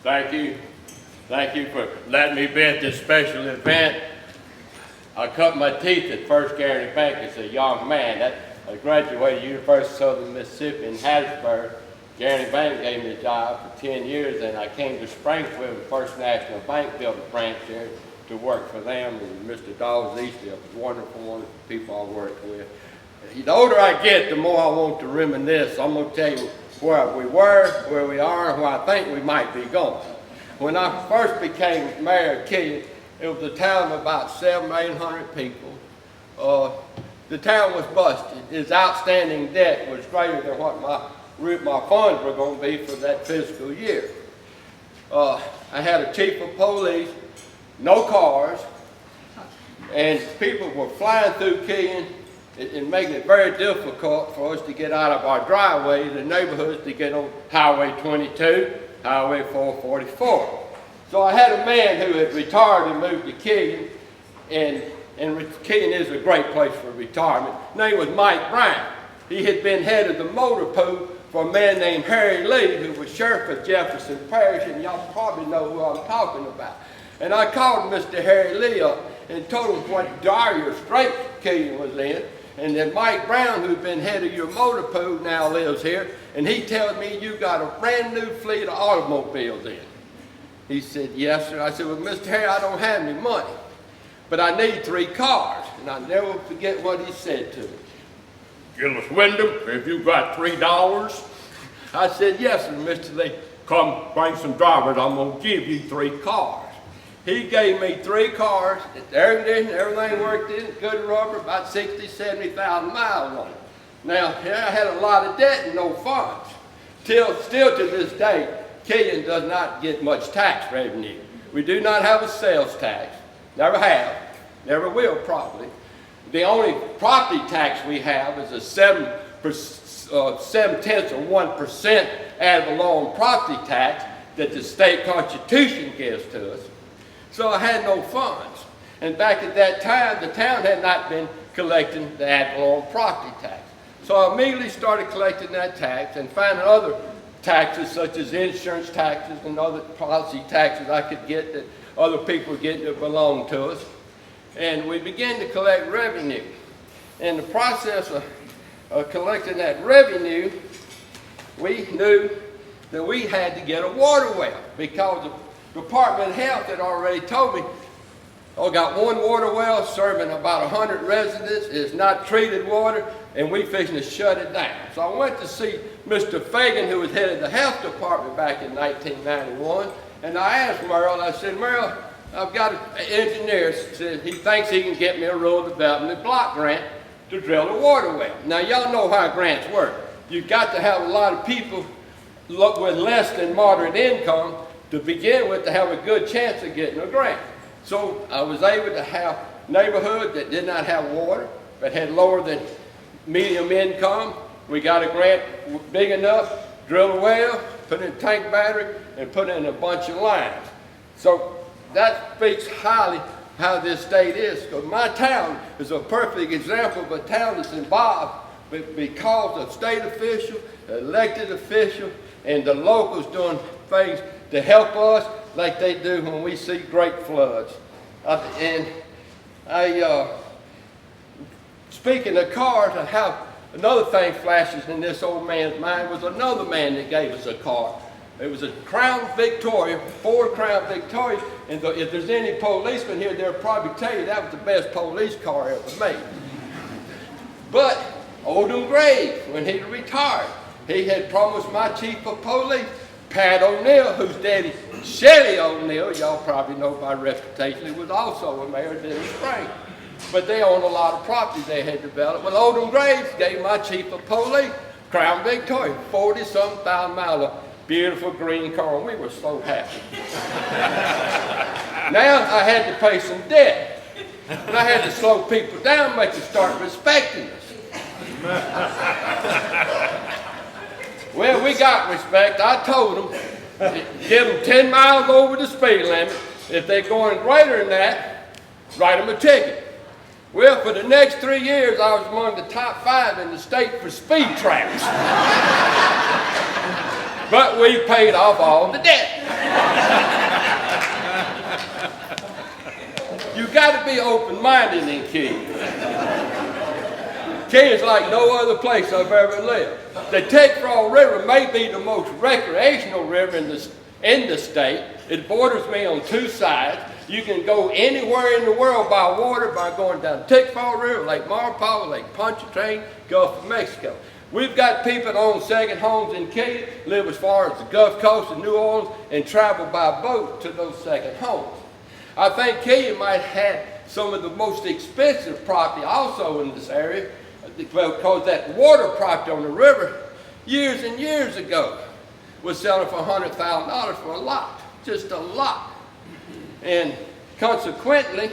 Thank you. Thank you for letting me be at this special event. I cut my teeth at First Guaranty Bank as a young man. I graduated University of Southern Mississippi in Hattiesburg. Guaranty Bank gave me a job for 10 years, and I came to Springfield, the First National Bank built a branch there to work for them. And Mr. Dawes Eastley, a wonderful, wonderful people I worked with. The older I get, the more I want to reminisce. I'm going to tell you where we were, where we are, and where I think we might be going. When I first became mayor of Killian, it was a town of about 700 or 800 people. The town was busted. Its outstanding debt was greater than what my funds were going to be for that fiscal year. I had a chief of police, no cars, and people were flying through Killian and making it very difficult for us to get out of our driveway, the neighborhoods, to get on Highway 22, Highway 444. So I had a man who had retired and moved to Killian, and Killian is a great place for retirement. His name was Mike Brown. He had been head of the motor pool for a man named Harry Lee, who was sheriff of Jefferson Parish, and y'all probably know who I'm talking about. And I called Mr. Harry Lee up and told him what dire strait Killian was in, and then Mike Brown, who'd been head of your motor pool, now lives here, and he tells me you got a brand new fleet of automobiles in. He said, yes, sir. I said, well, Mr. Harry, I don't have any money, but I need 3 cars. And I'll never forget what he said to me. Gillis Windham, have you got $3? I said, yes, sir, Mr. Lee. Come bring some drivers, I'm going to give you 3 cars. He gave me 3 cars, everything worked in, good rubber, about 60,000, 70,000 miles on it. Now, I had a lot of debt and no funds. Still to this day, Killian does not get much tax revenue. We do not have a sales tax, never have, never will probably. The only property tax we have is a 7/10% ad valorem property tax that the state constitution gives to us. So I had no funds. And back at that time, the town had not been collecting the ad valorem property tax. So I immediately started collecting that tax and finding other taxes such as insurance taxes and other policy taxes I could get that other people were getting that belonged to us. And we began to collect revenue. In the process of collecting that revenue, we knew that we had to get a water well because the Department of Health had already told me, got one water well serving about 100 residents. It's not treated water, and we fixing to shut it down. So I went to see Mr. Fagan, who was head of the health department back in 1991, and I asked Merle, I said, Merle, I've got an engineer, said he thinks he can get me a rural development block grant to drill a water well. Now y'all know how grants work. You've got to have a lot of people with less than moderate income to begin with to have a good chance of getting a grant. So I was able to have neighborhoods that did not have water, but had lower than medium income. We got a grant big enough, drill a well, put in a tank battery, and put in a bunch of lines. So that speaks highly how this state is. Because my town is a perfect example of a town that's involved because of state officials, elected officials, and the locals doing things to help us like they do when we see great floods. Speaking of cars, I have another thing flashes in this old man's mind was another man that gave us a car. It was a Crown Victoria, Ford Crown Victoria, and if there's any policemen here, they'll probably tell you that was the best police car ever made. But Oldham Grave, when he retired, he had promised my chief of police, Pat O'Neill, whose daddy, Shelley O'Neill, y'all probably know by reputation, he was also a mayor of Dennis Springs. But they owned a lot of property they had developed. Well, Oldham Graves gave my chief of police, Crown Victoria, 40-some thousand miles, a beautiful green car, and we were so happy. Now I had to pay some debt. And I had to slow people down, make them start respecting us. Well, we got respect. I told them, give them 10 miles over the speed limit. If they're going greater than that, write them a ticket. Well, for the next 3 years, I was among the top 5 in the state for speed traps. But we paid off all the debt. got to be open-minded in Killian. Killian's like no other place I've ever lived. The Tickfaw River may be the most recreational river in the state. It borders me on two sides. You can go anywhere in the world by water by going down Tickfaw River, Lake Maurepas, Lake Pontchartrain, Gulf of Mexico. We've got people that own second homes in Killian, live as far as the Gulf Coast of New Orleans, and travel by boat to those second homes. I think Killian might have some of the most expensive property also in this area, because that water property on the river years and years ago was selling for $100,000 for a lot, just a lot. And consequently,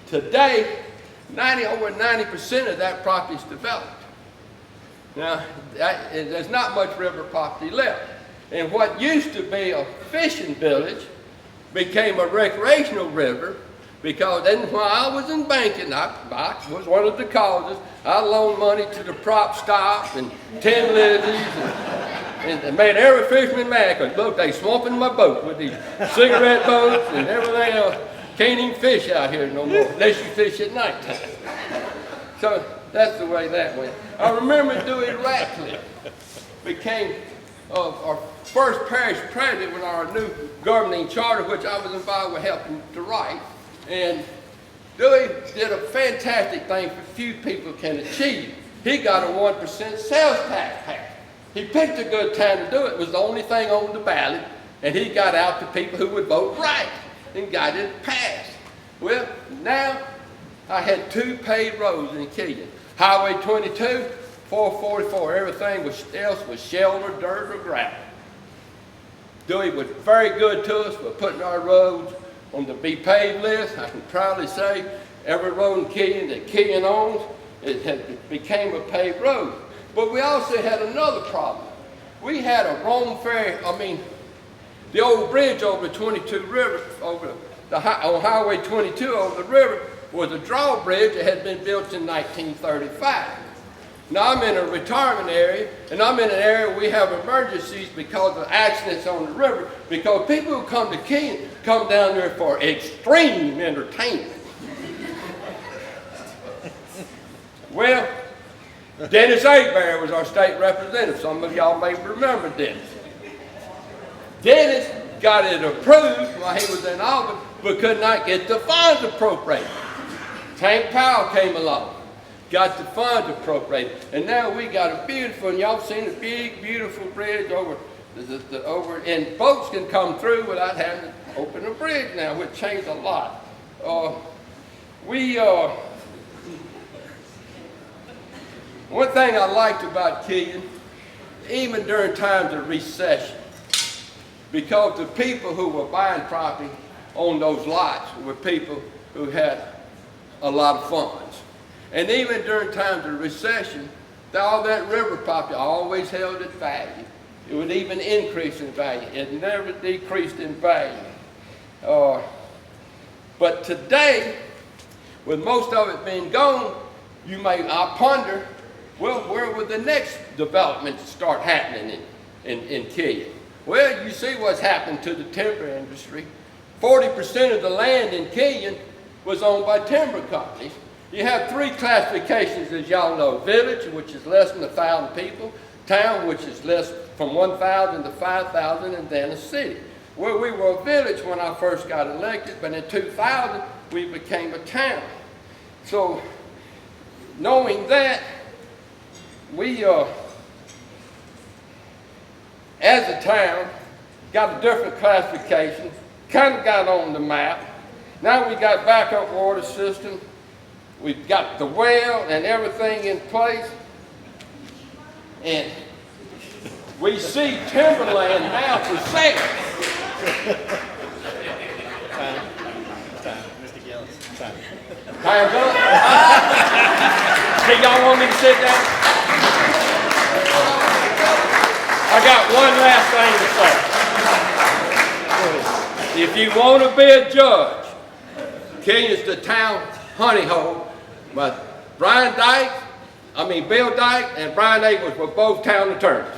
today, over 90% of that property is developed. Now, there's not much river property left. And what used to be a fishing village became a recreational river, because then while I was in banking, I was one of the causes. I loaned money to the prop stop and Tin Lizzies and made every fisherman mad, because look, they swamping my boat with these cigarette boats and everything else. Can't even fish out here no more, unless you fish at nighttime. So that's the way that went. I remember Dewey Ratcliffe became our first parish president with our new governing charter, which I was involved with helping to write. And Dewey did a fantastic thing for few people can achieve. He got a 1% sales tax passed. He picked a good time to do it. It was the only thing on the ballot, and he got out to people who would vote right and got it passed. Well, now I had 2 paved roads in Killian. Highway 22, 444, everything else was shell or dirt or gravel. Dewey was very good to us for putting our roads on the be paved list. I can proudly say every road in Killian that Killian owns, it became a paved road. But we also had another problem. We had a Rome ferry, the old bridge over the 22 River, on Highway 22 over the river, was a drawbridge that had been built in 1935. Now I'm in a retirement area, and I'm in an area where we have emergencies because of accidents on the river, because people who come to Killian come down there for extreme entertainment. Well, Dennis Abear was our state representative. Some of y'all may remember Dennis. Dennis got it approved while he was in office, but could not get the funds appropriated. Tank Powell came along, got the funds appropriated, and now we got a beautiful, and y'all seen a big, beautiful bridge over, and boats can come through without having to open a bridge now, which changed a lot. One thing I liked about Killian, even during times of recession, because the people who were buying property on those lots were people who had a lot of funds. And even during times of recession, all that river property always held its value. It would even increase in value. It never decreased in value. But today, with most of it being gone, I ponder, well, where would the next development start happening in Killian? Well, you see what's happened to the timber industry. 40% of the land in Killian was owned by timber companies. You have 3 classifications, as y'all know: village, which is less than 1,000 people; town, which is less from 1,000 to 5,000; and then a city. Well, we were a village when I first got elected, but in 2000, we became a town. So, knowing that, we, as a town, got a different classification, kind of got on the map. Now we got backup water system, we've got the well and everything in place, and we see timberland now for sale. Time, Mr. Gillis, time. Time's up? Do y'all want me to sit down? I got one last thing to say. If you want to be a judge, Killian's the town honey hole. But Bill Dyke and Brian Akers were both town attorneys.